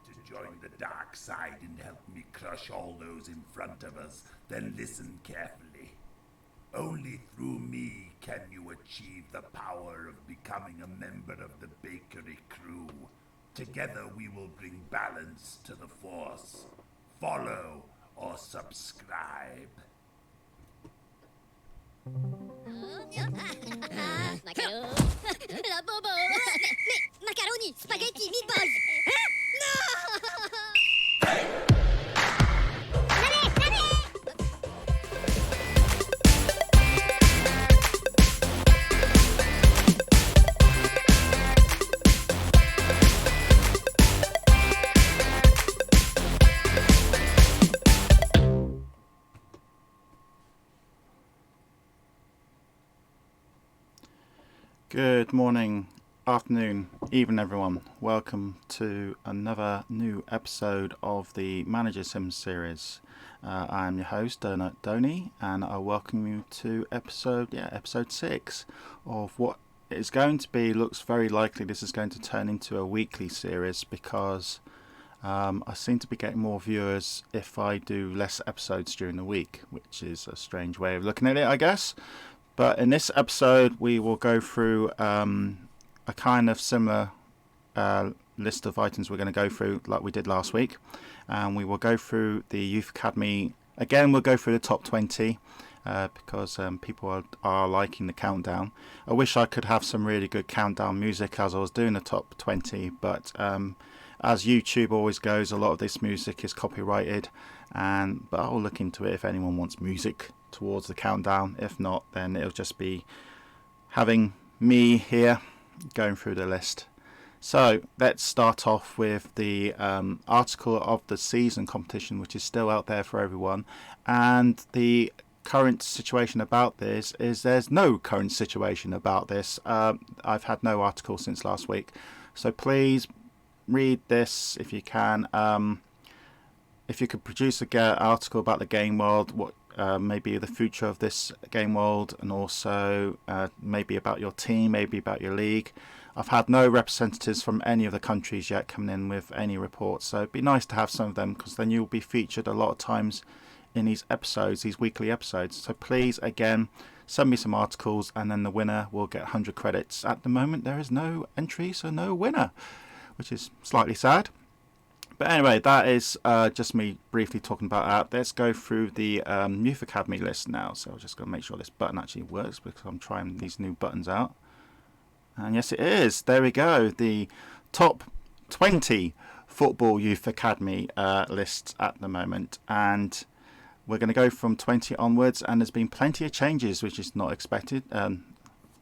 to join the dark side and help me crush all those in front of us, then listen carefully. Only through me can you achieve the power of becoming a member of the bakery crew. Together we will bring balance to the Force. Follow or subscribe. La bobo Macaroni, spaghetti, meatballs. Good morning, afternoon, evening everyone. Welcome to another new episode of the Managersim series. I am your host, Donut Donny, and I welcome you to episode 6 of what is going to be, looks very likely this is going to turn into a weekly series because I seem to be getting more viewers if I do less episodes during the week, which is a strange way of looking at it, I guess. But in this episode, we will go through a kind of similar list of items we're going to go through like we did last week. And we will go through the Youth Academy. Again, we'll go through the top 20 because people are liking the countdown. I wish I could have some really good countdown music as I was doing the top 20. But as YouTube always goes, a lot of this music is copyrighted. But I'll look into it if anyone wants music towards the countdown. If not, then it'll just be having me here going through the list. So let's start off with the article of the season competition, which is still out there for everyone. And the current situation about this is there's no current situation about this. I've had no article since last week, so please read this if you can. If you could produce an article about the game world, what maybe the future of this game world, and also maybe about your team, maybe about your league. I've had no representatives from any of the countries yet coming in with any reports, so it'd be nice to have some of them because then you'll be featured a lot of times in these episodes, these weekly episodes. So please, again, send me some articles and then the winner will get 100 credits. At the moment there is no entry, so no winner, which is slightly sad. But anyway, that is just me briefly talking about that. Let's go through the Youth Academy list now. So I'm just going to make sure this button actually works because I'm trying these new buttons out. And yes, it is. There we go. The top 20 Football Youth Academy lists at the moment. And we're going to go from 20 onwards. And there's been plenty of changes, which is not expected.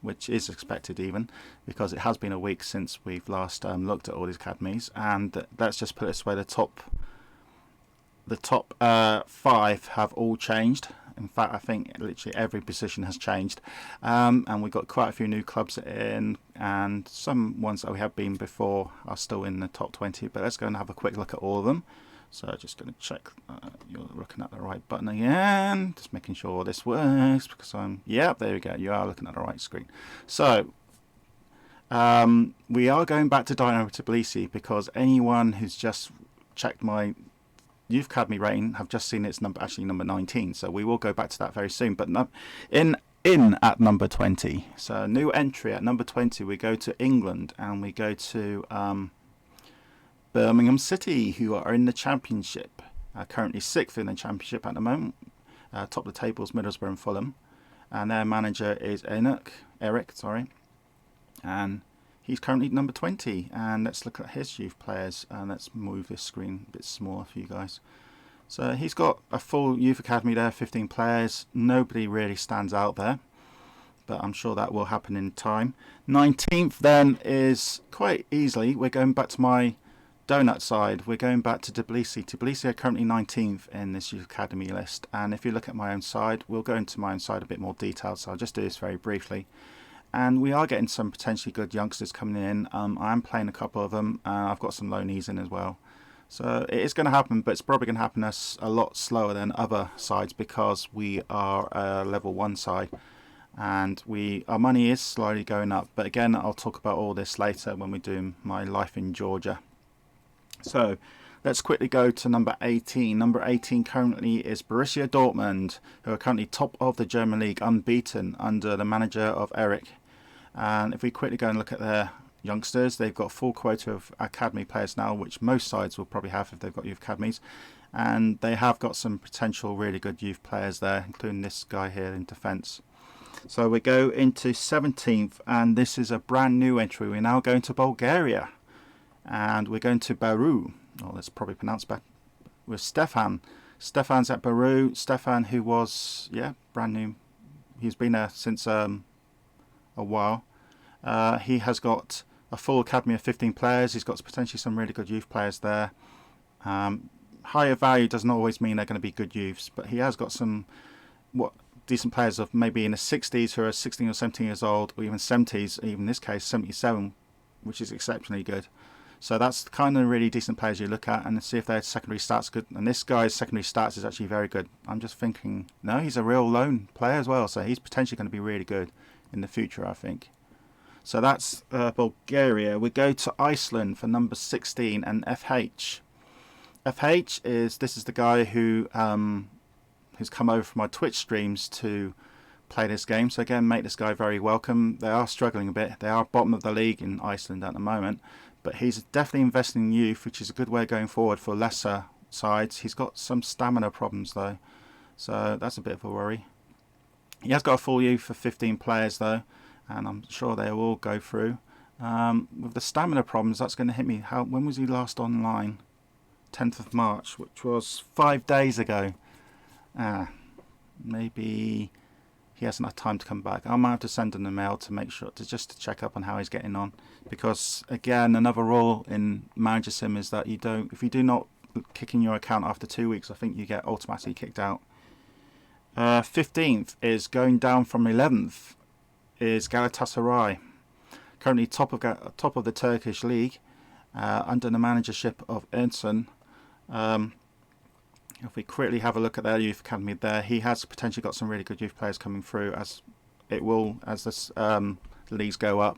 Which is expected even, because it has been a week since we've last looked at all these academies. And let's just put it this way, the top 5 have all changed. In fact, I think literally every position has changed. And we've got quite a few new clubs in, and some ones that we have been before are still in the top 20. But let's go and have a quick look at all of them. So just going to check you're looking at the right button again. Just making sure this works because there we go. You are looking at the right screen. So we are going back to Dynamo Tbilisi because anyone who's just checked my Youth Academy rating have just seen it's number 19. So we will go back to that very soon. But in at number 20. So new entry at number 20. We go to England and we go to Birmingham City, who are in the Championship, currently 6th in the Championship at the moment. Top of the table is Middlesbrough and Fulham, and their manager is Eric, and he's currently number 20. And let's look at his youth players, and let's move this screen a bit smaller for you guys. So he's got a full youth academy there, 15 players. Nobody really stands out there, but I'm sure that will happen in time. 19th then is quite easily, we're going back to my donut side, we're going back to Tbilisi. Tbilisi are currently 19th in this Youth Academy list, and if you look at my own side, we'll go into my own side a bit more detail, so I'll just do this very briefly. And we are getting some potentially good youngsters coming in. I am playing a couple of them, I've got some loanees in as well. So it is going to happen, but it's probably going to happen a lot slower than other sides because we are a level 1 side. And our money is slowly going up, but again I'll talk about all this later when we do my life in Georgia. So let's quickly go to number 18. Number 18 currently is Borussia Dortmund, who are currently top of the German league, unbeaten under the manager of Eric. And if we quickly go and look at their youngsters, they've got a full quota of academy players now, which most sides will probably have if they've got youth academies. And they have got some potential really good youth players there, including this guy here in defence. So we go into 17th, and this is a brand new entry. We're now going to Bulgaria, and we're going to Baru. Oh, that's probably pronounced back with Stefan. Stefan's at Baru. Stefan, who was brand new. He's been there since a while. He has got a full academy of 15 players. He's got potentially some really good youth players there. Higher value doesn't always mean they're going to be good youths, but he has got some decent players of maybe in the 60s who are 16 or 17 years old, or even 70s, even in this case 77, which is exceptionally good. So that's the kind of really decent players you look at and see if their secondary stats good. And this guy's secondary stats is actually very good. I'm just thinking, no, he's a real lone player as well, so he's potentially going to be really good in the future, I think. So that's Bulgaria. We go to Iceland for number 16 and FH. This is the guy who who's come over from my Twitch streams to play this game. So again, make this guy very welcome. They are struggling a bit. They are bottom of the league in Iceland at the moment, but he's definitely investing in youth, which is a good way going forward for lesser sides. He's got some stamina problems though, so that's a bit of a worry. He has got a full youth for 15 players though, and I'm sure they will all go through. With the stamina problems, that's going to hit me. When was he last online? 10th of March, which was 5 days ago. Maybe he hasn't had time to come back. I might have to send him a mail to make sure, just to check up on how he's getting on. Because again, another rule in Managersim is that if you do not kick in your account after 2 weeks, I think you get automatically kicked out. 15th is going down from 11th is Galatasaray, currently top of the Turkish league, under the managership of Ersun. If we quickly have a look at their youth academy there, he has potentially got some really good youth players coming through as the leagues go up.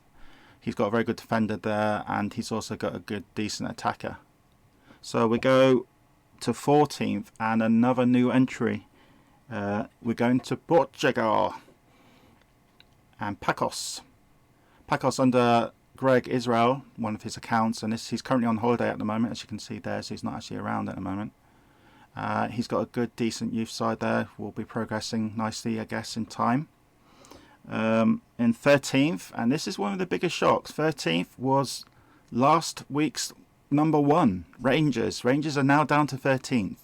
He's got a very good defender there, and he's also got a good, decent attacker. So we go to 14th, and another new entry. We're going to Portugal and Pacos under Greg Israel, one of his accounts, and he's currently on holiday at the moment, as you can see there, so he's not actually around at the moment. He's got a good, decent youth side there. Will be progressing nicely, I guess, in time. In 13th, and this is one of the biggest shocks, 13th was last week's number 1, Rangers. Rangers are now down to 13th,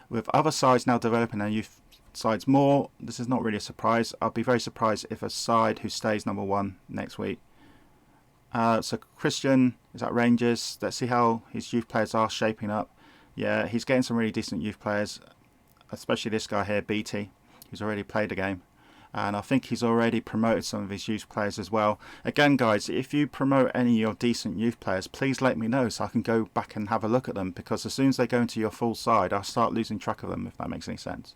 with other sides now developing their youth sides more. This is not really a surprise. I'll be very surprised if a side who stays number 1 next week. So Christian is at Rangers. Let's see how his youth players are shaping up. Yeah, he's getting some really decent youth players, especially this guy here, BT, who's already played the game. And I think he's already promoted some of his youth players as well. Again, guys, if you promote any of your decent youth players, please let me know so I can go back and have a look at them, because as soon as they go into your full side, I'll start losing track of them, if that makes any sense.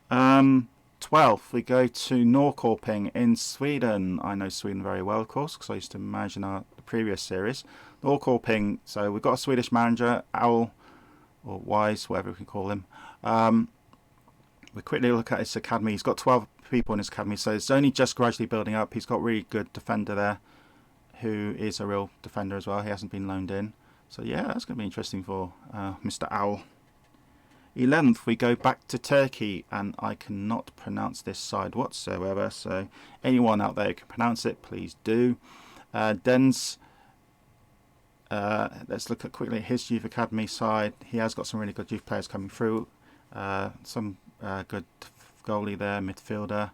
12th, we go to Norrköping in Sweden. I know Sweden very well, of course, because I used to manage in the previous series. Norrköping, so we've got a Swedish manager, Owl, or Wise, whatever we can call him. We quickly look at his academy. He's got 12 people in his academy, so it's only just gradually building up. He's got a really good defender there, who is a real defender as well. He hasn't been loaned in. So yeah, that's going to be interesting for Mr. Owl. 11th, we go back to Turkey, and I cannot pronounce this side whatsoever, so anyone out there who can pronounce it, please do. Dens, let's look at quickly at his youth academy side. He has got some really good youth players coming through. Some good goalie there, midfielder.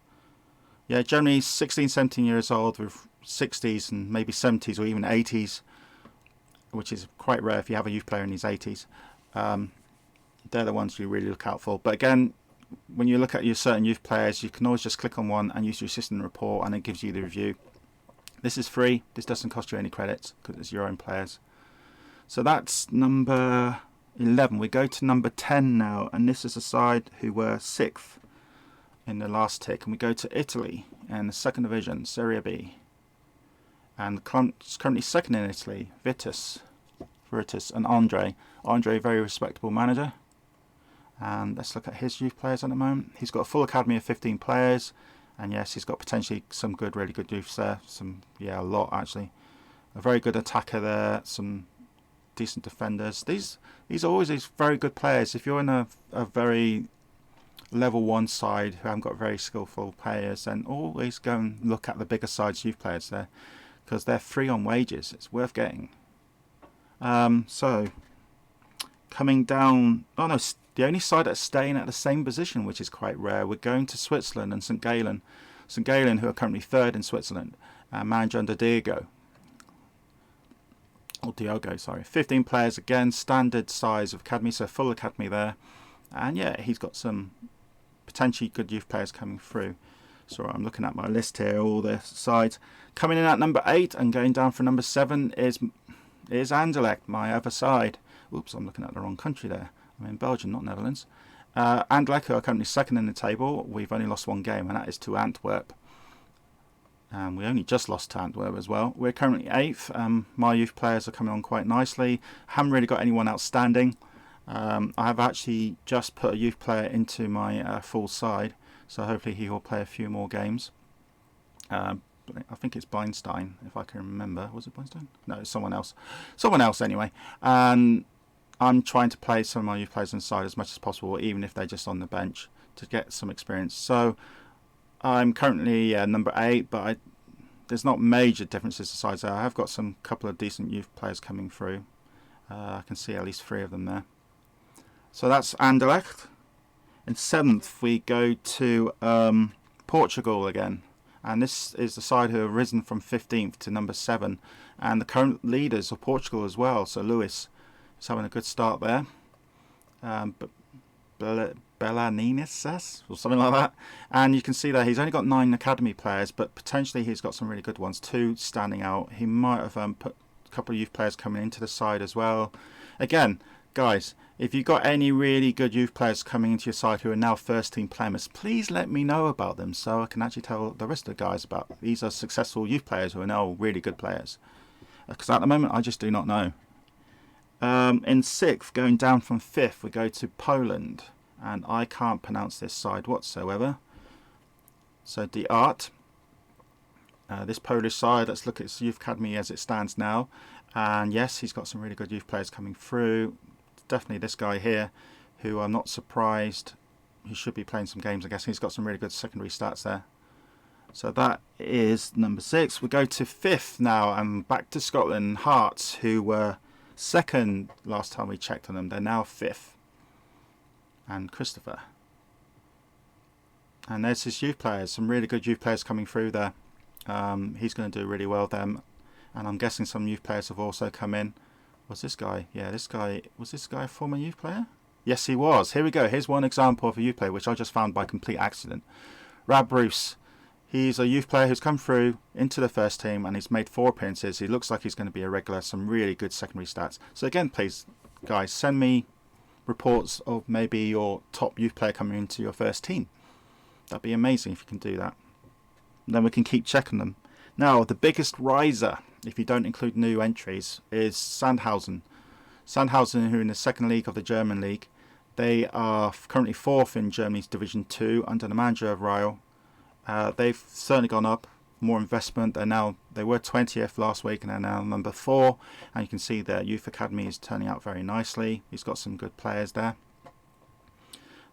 Yeah, generally 16, 17 years old with 60s and maybe 70s or even 80s, which is quite rare if you have a youth player in his 80s. They're the ones you really look out for. But again, when you look at your certain youth players, you can always just click on one and use your assistant report, and it gives you the review. This is free. This doesn't cost you any credits because it's your own players. So that's number 11. We go to number 10 now, and this is a side who were 6th in the last tick. And we go to Italy and the 2nd division, Serie B. And currently 2nd in Italy, Vitus Spiritus and Andre. Andre, very respectable manager. And let's look at his youth players at the moment. He's got a full academy of 15 players. And yes, he's got potentially some good, really good youths there. A lot actually. A very good attacker there. Some decent defenders. These are always these very good players. If you're in a very level 1 side who haven't got very skillful players, then always go and look at the bigger sides youth players there, because they're free on wages. It's worth getting. So coming down, the only side that's staying at the same position, which is quite rare, we're going to Switzerland and St. Gallen. St. Gallen, who are currently 3rd in Switzerland, manager under Diogo, 15 players again, standard size of academy, so full academy there. And yeah, he's got some potentially good youth players coming through. So I'm looking at my list here, all the sides. Coming in at number 8 and going down for number 7 is Anderlecht, my other side. Oops, I'm looking at the wrong country there. I'm in Belgium, not Netherlands. Anderlecht, who are currently 2nd in the table. We've only lost 1 game, and that is to Antwerp. We only just lost to Antwerp as well. We're currently 8th. My youth players are coming on quite nicely. Haven't really got anyone outstanding. I have actually just put a youth player into my full side, so hopefully he will play a few more games. I think it's Beinstein, if I can remember. Was it Beinstein? No, it's someone else. Someone else anyway. And I'm trying to play some of my youth players inside as much as possible, even if they're just on the bench, to get some experience. So I'm currently number 8, but there's not major differences in size there. I have got some couple of decent youth players coming through. I can see at least 3 of them there. So that's Anderlecht. In 7th we go to Portugal again. And this is the side who have risen from 15th to number 7. And the current leaders of Portugal as well. So Luis is having a good start there. Belaninis or something like that. And you can see that he's only got 9 academy players, but potentially he's got some really good ones. 2 standing out. He might have put a couple of youth players coming into the side as well. Again, guys, if you've got any really good youth players coming into your side who are now first team players, please let me know about them so I can actually tell the rest of the guys about them. These are successful youth players who are now really good players. Because at the moment I just do not know. In 6th, going down from 5th, we go to Poland. And I can't pronounce this side whatsoever. So the art. This Polish side, let's look at its youth academy as it stands now. And yes, he's got some really good youth players coming through. Definitely this guy here, who I'm not surprised he should be playing some games. I guess he's got some really good secondary stats there. So that is number 6. We go to 5th now and back to Scotland. Hearts, who were 2nd last time we checked on them. They're now 5th. And Christopher. And there's his youth players. Some really good youth players coming through there. He's going to do really well then. And I'm guessing some youth players have also come in. Was this guy? Yeah, this guy. Was this guy a former youth player? Yes, he was. Here we go. Here's one example of a youth player, which I just found by complete accident. Rab Bruce. He's a youth player who's come through into the first team and he's made 4 appearances. He looks like he's going to be a regular. Some really good secondary stats. So again, please, guys, send me reports of maybe your top youth player coming into your first team. That'd be amazing if you can do that. And then we can keep checking them. Now, the biggest riser, if you don't include new entries, is Sandhausen. Sandhausen, who are in the 2nd league of the German league. They are currently 4th in Germany's Division 2 under the manager of Ryle. They've certainly gone up, more investment. They were 20th last week and they're now number 4. And you can see their youth academy is turning out very nicely. He's got some good players there.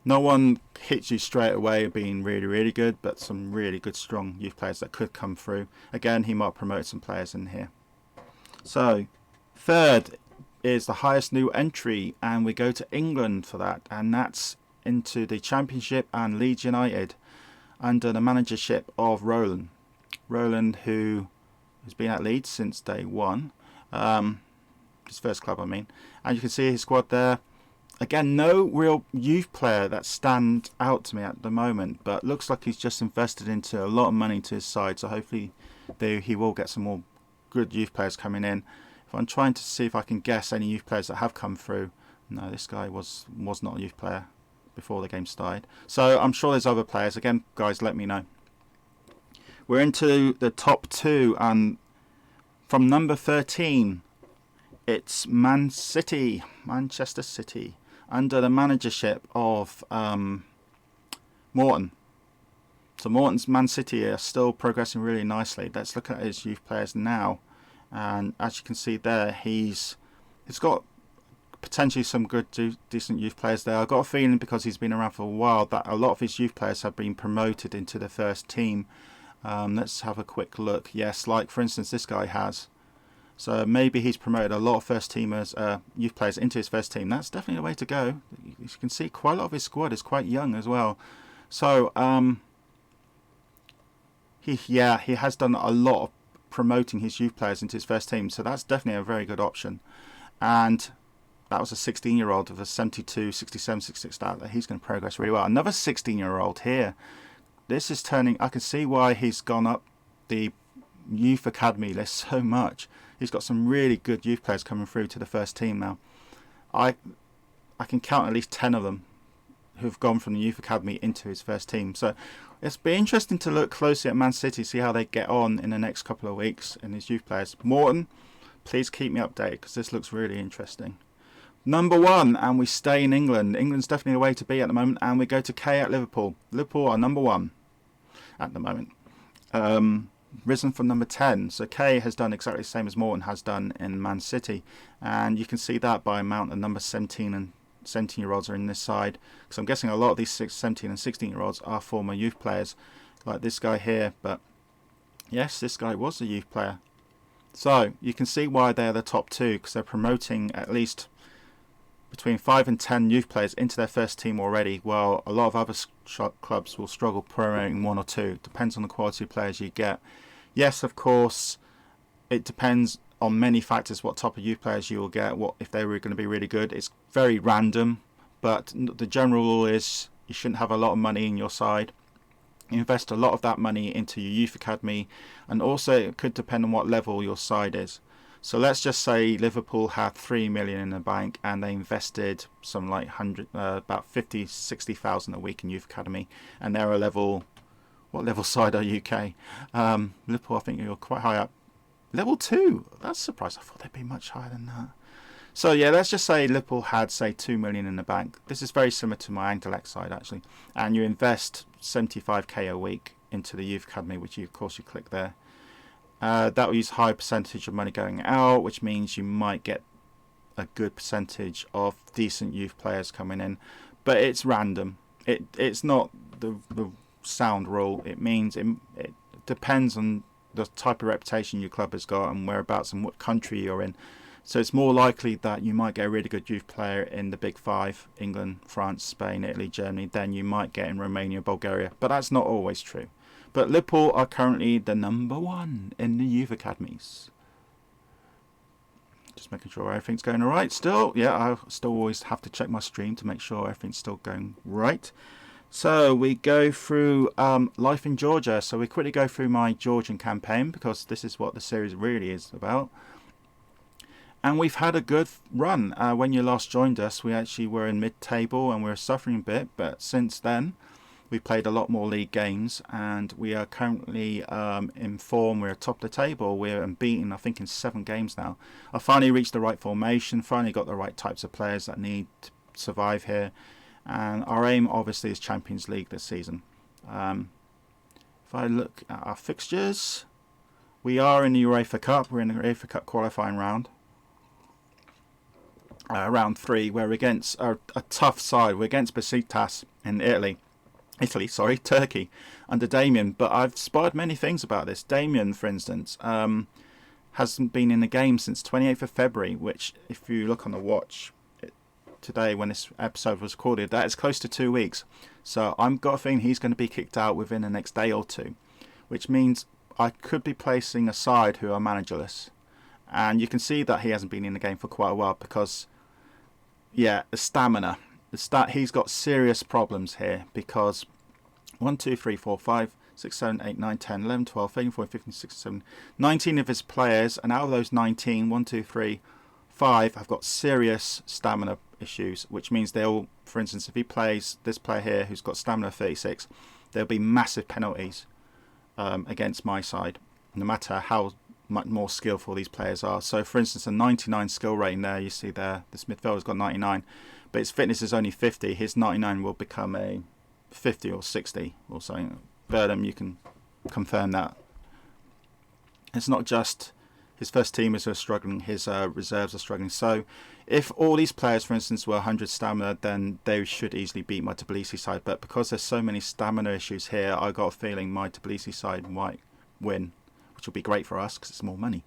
No one hits you straight away being really, really good, but some really good, strong youth players that could come through. Again, he might promote some players in here. So, 3rd is the highest new entry, and we go to England for that, and that's into the Championship and Leeds United under the managership of Roland. Roland, who has been at Leeds since day 1. His first club, I mean. And you can see his squad there. Again, no real youth player that stand out to me at the moment, but looks like he's just invested into a lot of money to his side, so hopefully he will get some more good youth players coming in. If I'm trying to see if I can guess any youth players that have come through, no, this guy was not a youth player before the game started. So I'm sure there's other players. Again, guys, let me know. We're into the top 2, and from number 13 It's Manchester City, under the managership of Morton. So Morton's Man City are still progressing really nicely. Let's look at his youth players now, and as you can see there, he's got potentially some good, decent youth players there. I've got a feeling, because he's been around for a while, that a lot of his youth players have been promoted into the first team. Let's have a quick look. Yes, like for instance this guy has. So maybe he's promoted a lot of first teamers, youth players into his first team. That's definitely the way to go. You can see quite a lot of his squad is quite young as well. So he has done a lot of promoting his youth players into his first team. So that's definitely a very good option. And that was a 16-year-old of a 72, 67, 66 that he's going to progress really well. Another 16-year-old here. This is turning. I can see why he's gone up the Youth Academy list so much. He's got some really good youth players coming through to the first team now. I can count at least 10 of them who've gone from the Youth Academy into his first team. So it's been interesting to look closely at Man City, see how they get on in the next couple of weeks in his youth players. Morton, please keep me updated, because this looks really interesting. Number 1, and we stay in England. England's definitely the way to be at the moment, and we go to K at Liverpool. Liverpool are number 1 at the moment. Risen from number 10. So K has done exactly the same as Morton has done in Man City, and you can see that by amount of number 17 and 17-year-olds are in this side, because I'm guessing a lot of these 17 and 16-year-olds are former youth players, like this guy here. But yes, this guy was a youth player. So you can see why they're the top 2, because they're promoting at least between 5 and 10 youth players into their first team already, while a lot of other clubs will struggle promoting 1 or 2. Depends on the quality of players you get. Yes, of course, it depends on many factors what type of youth players you will get, what if they were going to be really good. It's very random, but the general rule is you shouldn't have a lot of money in your side. Invest a lot of that money into your youth academy, and also it could depend on what level your side is. So let's just say Liverpool had 3 million in the bank and they invested some like about 50, 60,000 a week in youth academy, and they're a level, what level side are UK? Liverpool, I think you're quite high up. Level 2. That's a surprise. I thought they'd be much higher than that. So yeah, let's just say Liverpool had, say, 2 million in the bank. This is very similar to my Antelec side actually, and you invest 75k a week into the youth academy, which of course you click there. That will use high percentage of money going out, which means you might get a good percentage of decent youth players coming in, but it's random. It's not the sound rule. It means it depends on the type of reputation your club has got and whereabouts and what country you're in. So it's more likely that you might get a really good youth player in the big 5, England, France, Spain, Italy, Germany, than you might get in Romania, Bulgaria. But that's not always true. But Liverpool are currently the number 1 in the youth academies. Just making sure everything's going alright still. Yeah, I still always have to check my stream to make sure everything's still going right. So we go through life in Georgia. So we quickly go through my Georgian campaign, because this is what the series really is about. And we've had a good run. When you last joined us, we actually were in mid-table and we were suffering a bit. But since then, we played a lot more league games, and we are currently in form. We're top of the table. We're unbeaten, I think, in 7 games now. I finally reached the right formation, finally got the right types of players that need to survive here. And our aim, obviously, is Champions League this season. If I look at our fixtures, we are in the UEFA Cup. We're in the UEFA Cup qualifying round. Round 3, we're against a tough side. We're against Besiktas in Turkey, under Damien. But I've spotted many things about this. Damien, for instance, hasn't been in the game since 28th of February, which, if you look on the watch today when this episode was recorded, that is close to 2 weeks. So I've got a feeling he's going to be kicked out within the next day or 2, which means I could be placing a side who are managerless. And you can see that he hasn't been in the game for quite a while, because yeah, the stamina. He's got serious problems here, because 1, 2, 3, 4, 5, 6, 7, 8, 9, 10, 11, 12, 13, 14, 15, 16, 17, 19 of his players, and out of those 19, 1, 2, 3, 5 have got serious stamina issues, which means they'll, for instance, if he plays this player here who's got stamina 36, there'll be massive penalties against my side, no matter how much more skillful these players are. So for instance, a 99 skill rating there, you see there, this midfielder's got 99, but his fitness is only 50. His 99 will become a 50 or 60 or something. Verdum, you can confirm that. It's not just his first teamers who are struggling, his reserves are struggling. So if all these players, for instance, were 100 stamina, then they should easily beat my Tbilisi side. But because there's so many stamina issues here, I got a feeling my Tbilisi side might win, which will be great for us because it's more money.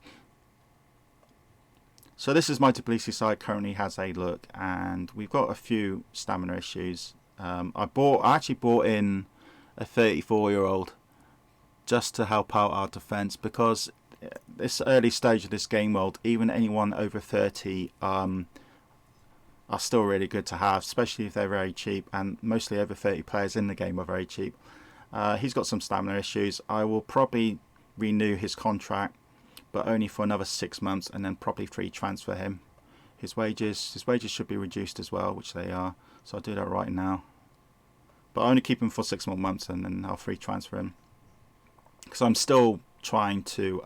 So this is my Tbilisi side, currently has a look, and we've got a few stamina issues. I actually bought in a 34-year-old just to help out our defence, because this early stage of this game world, even anyone over 30 are still really good to have, especially if they're very cheap, and mostly over 30 players in the game are very cheap. He's got some stamina issues. I will probably renew his contract, but only for another 6 months, and then probably free transfer him. His wages should be reduced as well, which they are, so I'll do that right now. But I only keep him for 6 more months, and then I'll free transfer him, because I'm still trying to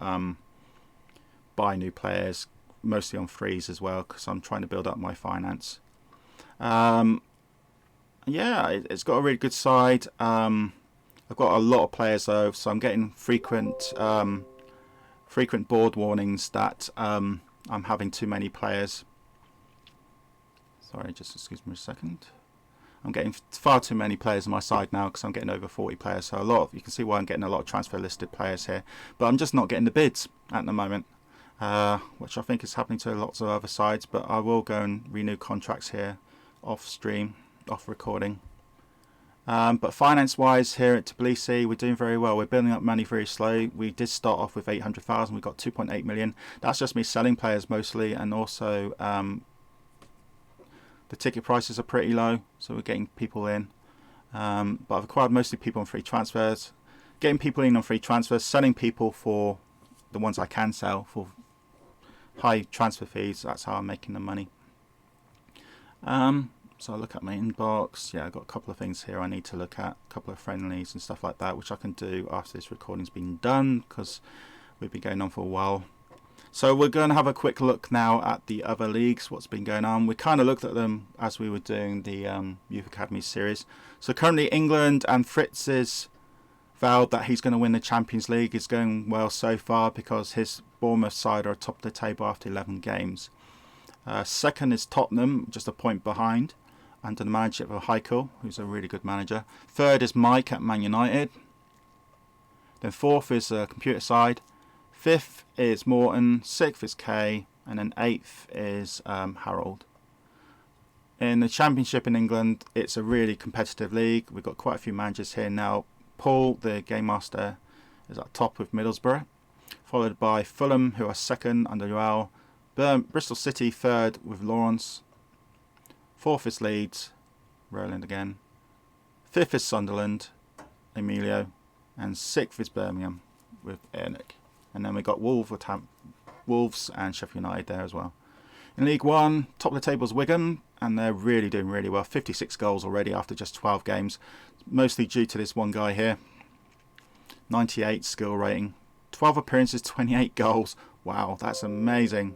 buy new players, mostly on frees as well, because I'm trying to build up my finance. Yeah, it's got a really good side. I've got a lot of players though, so I'm getting frequent board warnings that I'm having too many players. Sorry, just excuse me a second. I'm getting far too many players on my side now, because I'm getting over 40 players. So you can see why I'm getting a lot of transfer listed players here. But I'm just not getting the bids at the moment, which I think is happening to lots of other sides. But I will go and renew contracts here, off stream, off recording. But finance-wise here at Tbilisi, we're doing very well. We're building up money very slow. We did start off with 800,000. We got 2.8 million. That's just me selling players mostly, and also the ticket prices are pretty low, so we're getting people in. But I've acquired mostly people on free transfers. Getting people in on free transfers, selling people for the ones I can sell for high transfer fees. That's how I'm making the money. So I look at my inbox. Yeah, I've got a couple of things here I need to look at, a couple of friendlies and stuff like that, which I can do after this recording's been done, because we've been going on for a while. So we're going to have a quick look now at the other leagues, what's been going on. We kind of looked at them as we were doing the Youth Academies series. So currently England, and Fritz is vowed that he's going to win the Champions League. It's going well so far, because his Bournemouth side are top of the table after 11 games. Second is Tottenham, just a point behind, under the managership of Heikel, who's a really good manager. Third is Mike at Man United. Then fourth is Computer Side. Fifth is Morton, sixth is Kay, and then eighth is Harold. In the Championship in England, it's a really competitive league. We've got quite a few managers here now. Paul, the Game Master, is at top with Middlesbrough, followed by Fulham, who are second under Joel. Bristol City third with Lawrence. Fourth is Leeds, Roland again. Fifth is Sunderland, Emilio. And sixth is Birmingham with Ernick. And then we got Wolves and Sheffield United there as well. In League One, top of the table is Wigan, and they're really doing really well. 56 goals already after just 12 games, mostly due to this one guy here. 98 skill rating, 12 appearances, 28 goals. Wow, that's amazing.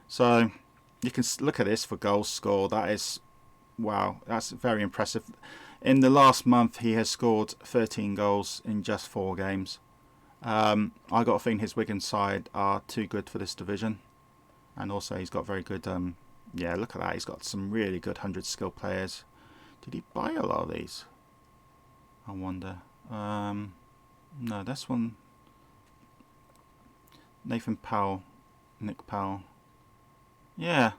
So you can look at this for goals scored. That is, wow, that's very impressive. In the last month, he has scored 13 goals in just 4 games. I got a feeling his Wigan side are too good for this division, and also he's got very good. Yeah, look at that. He's got some really good 100 skill players. Did he buy a lot of these? I wonder. No, this one. Nathan Powell, Nick Powell. Yeah.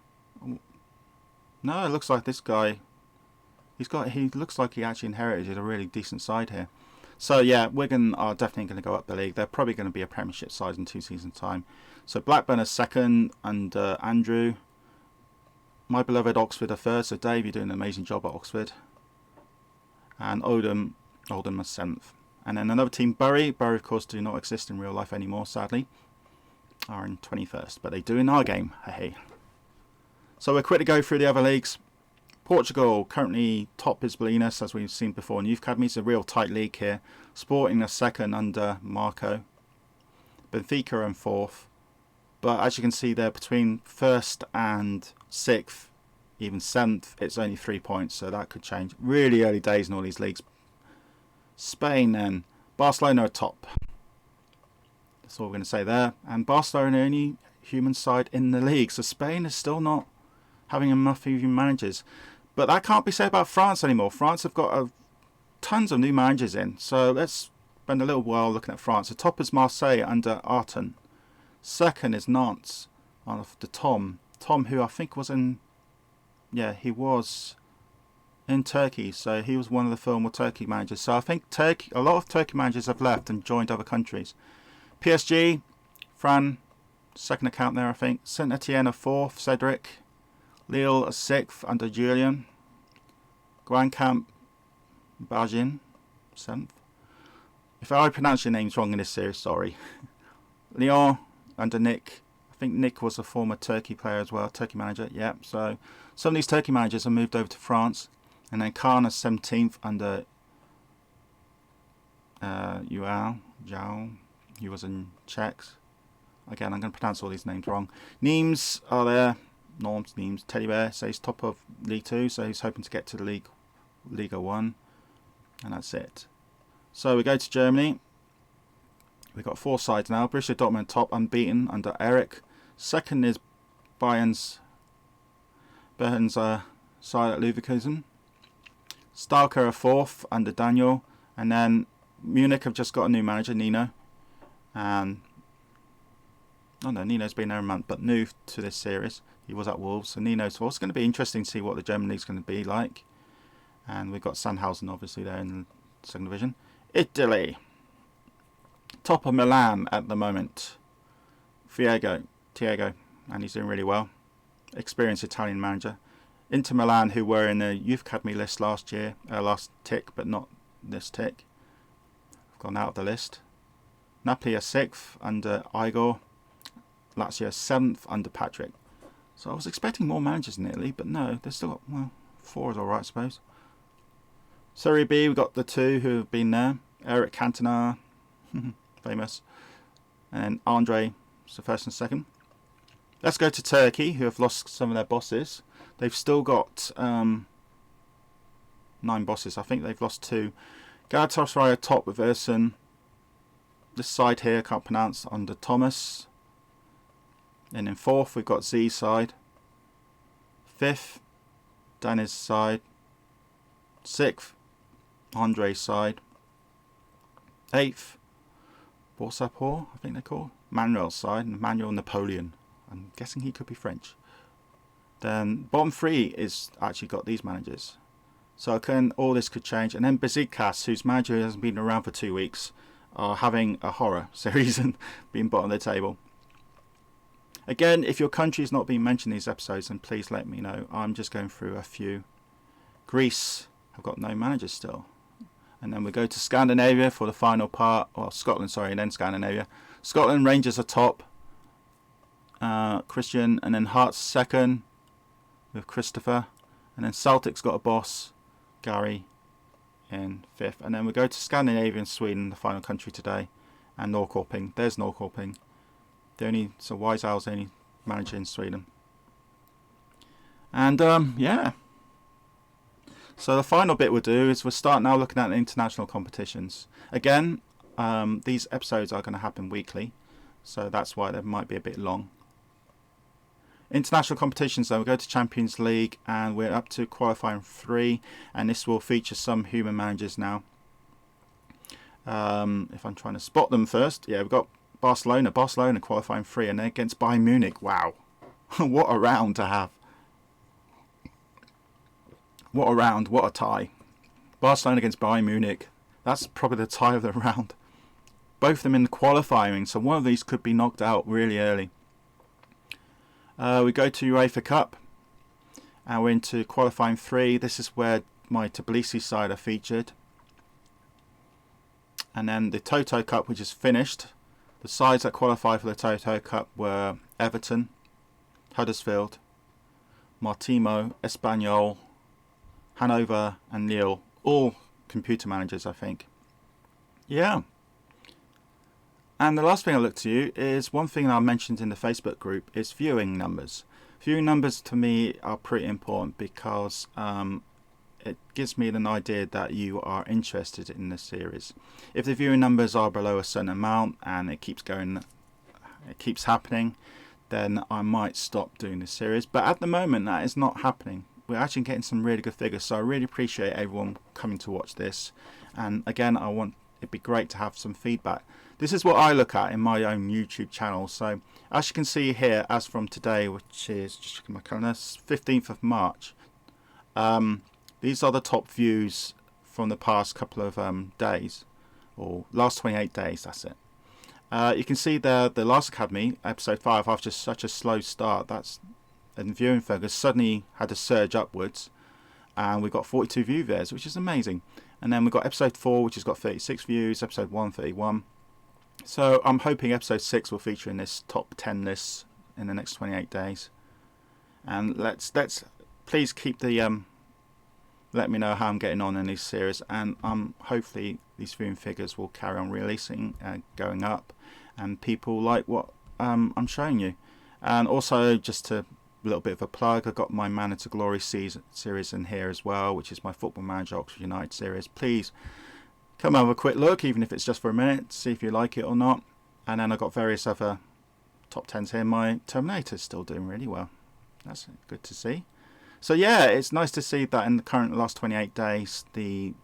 No, it looks like this guy. He looks like he actually inherited a really decent side here. So yeah, Wigan are definitely going to go up the league. They're probably going to be a Premiership side in 2 seasons' time. So Blackburn are second, and Andrew. My beloved Oxford are third. So Dave, you're doing an amazing job at Oxford. And Oldham are 7th. And then another team, Bury. Bury, of course, do not exist in real life anymore, sadly. Are in 21st, but they do in our game. Hey. So we'll quickly go through the other leagues. Portugal, currently top is Bolinas, as we've seen before in Youth Academies. It's a real tight league here. Sporting are second under Marco. Benfica in 4th. But as you can see there, between 1st and 6th, even 7th, it's only 3 points, so that could change. Really early days in all these leagues. Spain then. Barcelona are top. That's all we're going to say there. And Barcelona are the only human side in the league. So Spain is still not having enough human managers. But that can't be said about France anymore. France have got tons of new managers in. So let's spend a little while looking at France. The top is Marseille under Arton. Second is Nantes after Tom. Tom, who I think was in... Yeah, he was in Turkey. So he was one of the former Turkey managers. So I think a lot of Turkey managers have left and joined other countries. PSG, Fran, second account there I think. Saint Etienne are 4th, Cedric. Lille are 6th under Julian. Grand Camp, Bajin, 7th. If I pronounce your names wrong in this series, sorry. Lyon under Nick. I think Nick was a former Turkey player as well, Turkey manager. Yep, so some of these Turkey managers have moved over to France. And then Khan is 17th under João. He was in Czechs. Again, I'm going to pronounce all these names wrong. Nimes are there. Norms, Nimes. Teddy Bear, so he's top of League 2, so he's hoping to get to the Liga 1. And that's it. So we go to Germany. We've got 4 sides now. Borussia Dortmund top, unbeaten under Eric. Second is Bern's side at Leverkusen. Schalke are 4th under Daniel. And then Munich have just got a new manager, Nino. And Nino's been there a month, but new to this series. He was at Wolves, so Nino's. So it's going to be interesting to see what the German league's going to be like. And we've got Sandhausen obviously there in the 2nd division. Italy, top of Milan at the moment. Tiago, and he's doing really well. Experienced Italian manager. Inter Milan, who were in the Youth Academy list last tick, but not this tick, have gone out of the list. Napoli are 6th under Igor. Lazio 7th under Patrick. So I was expecting more managers in Italy, but no, they've still got, well, 4 is alright I suppose. Serie B, we've got the 2 who have been there. Eric Cantona, famous. And Andre, so 1st and 2nd. Let's go to Turkey, who have lost some of their bosses. They've still got 9 bosses. I think they've lost 2. Galatasaray are top with Ersin. This side here I can't pronounce, under Thomas. And in 4th we've got Z's side. 5th, Danny's side. 6th, Andre's side. 8th, Borsapor, I think they're called. Manuel's side, and Manuel Napoleon. I'm guessing he could be French. Then bottom 3 is actually got these managers. So all this could change. And then Besiktas, whose manager hasn't been around for 2 weeks, are having a horror series and being bottom of the table. Again, if your country is not being mentioned in these episodes, then please let me know. I'm just going through a few. Greece have got no managers still. And then we go to Scandinavia for the final part. Well, Scotland, sorry, and then Scandinavia. Scotland, Rangers are top. Christian, and then Hearts 2nd with Christopher. And then Celtic's got a boss, Gary, in 5th. And then we go to Scandinavia and Sweden, the final country today. And Norrköping. There's Norrköping. So Wiseau's the only manager in Sweden. And yeah. So the final bit we'll do is we'll start now looking at the international competitions. Again, these episodes are going to happen weekly, so that's why they might be a bit long. International competitions, though, we'll go to Champions League, and we're up to qualifying 3, and this will feature some human managers now. If I'm trying to spot them first, yeah, we've got Barcelona qualifying 3, and they're against Bayern Munich. Wow, what a round to have! What a round, what a tie. Barcelona against Bayern Munich. That's probably the tie of the round. Both of them in the qualifying, so one of these could be knocked out really early. We go to UEFA Cup, and we're into qualifying 3. This is where my Tbilisi side are featured. And then the Toto Cup, which is finished. The sides that qualify for the Toto Cup were Everton, Huddersfield, Martimo, Espanyol, Hanover and Lille, all computer managers, I think. Yeah. And the last thing I look to you is one thing I mentioned in the Facebook group is viewing numbers. Viewing numbers to me are pretty important because it gives me an idea that you are interested in this series. If the viewing numbers are below a certain amount and it keeps happening, then I might stop doing this series. But at the moment that is not happening. We're actually getting some really good figures, so I really appreciate everyone coming to watch this. And again, it'd be great to have some feedback. This is what I look at in my own YouTube channel. So as you can see here, as from today, which is, just checking my calendar, 15th of March, these are the top views from the past couple of days, or last 28 days, that's it. You can see there the last Academy, episode 5, after such a slow start, and viewing figures suddenly had a surge upwards, and we got 42 view viewers, which is amazing. And then we've got episode 4, which has got 36 views, episode 1, 31. So I'm hoping episode 6 will feature in this top 10 list in the next 28 days. And let's please keep the let me know how I'm getting on in this series, and hopefully these viewing figures will carry on releasing, going up, and people like what I'm showing you. And also, just a little bit of a plug, I've got my Manna to Glory series in here as well, which is my Football Manager Oxford United series. Please come have a quick look, even if it's just for a minute, see if you like it or not. And then I've got various other top 10s here. My Terminator's still doing really well. That's good to see. So yeah, it's nice to see that in the current last 28 days, the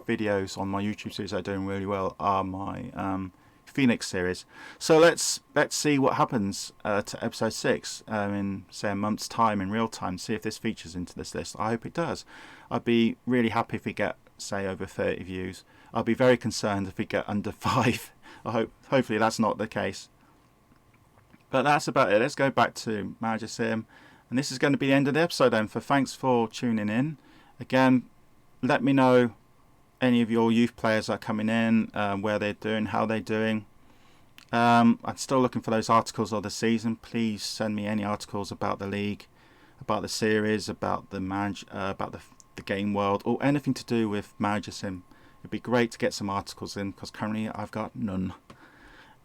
videos on my YouTube series that are doing really well are my Phoenix series. So let's see what happens to episode 6 in, say, a month's time, in real time, see if this features into this list. I hope it does. I'd be really happy if we get, say, over 30 views. I'll be very concerned if we get under 5. Hopefully that's not the case. But that's about it. Let's go back to Managersim. And this is going to be the end of the episode then. Thanks for tuning in. Again, let me know any of your youth players that are coming in, where they're doing, how they're doing. I'm still looking for those articles of the season. Please send me any articles about the league, about the series, about the game world, or anything to do with Managersim. It'd be great to get some articles in, because currently I've got none.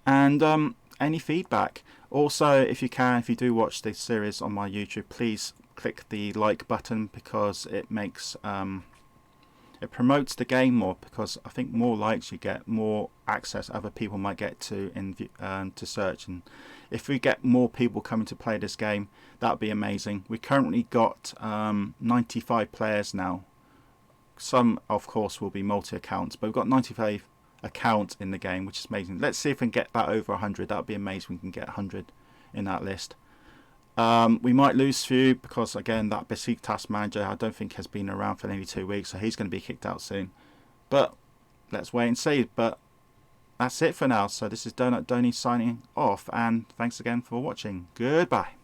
And any feedback. Also, if you do watch this series on my YouTube, please click the like button, because it makes it promotes the game more, because I think more likes you get, more access other people might get to to search. And if we get more people coming to play this game, that would be amazing. We currently got 95 players now. Some, of course, will be multi-accounts, but we've got 95 accounts in the game, which is amazing. Let's see if we can get that over 100. That would be amazing. We can get 100 in that list. We might lose few, because again, that Besiktas manager I don't think has been around for nearly 2 weeks, so he's going to be kicked out soon. But let's wait and see. But that's it for now. So this is Donut Donny signing off, and thanks again for watching. Goodbye.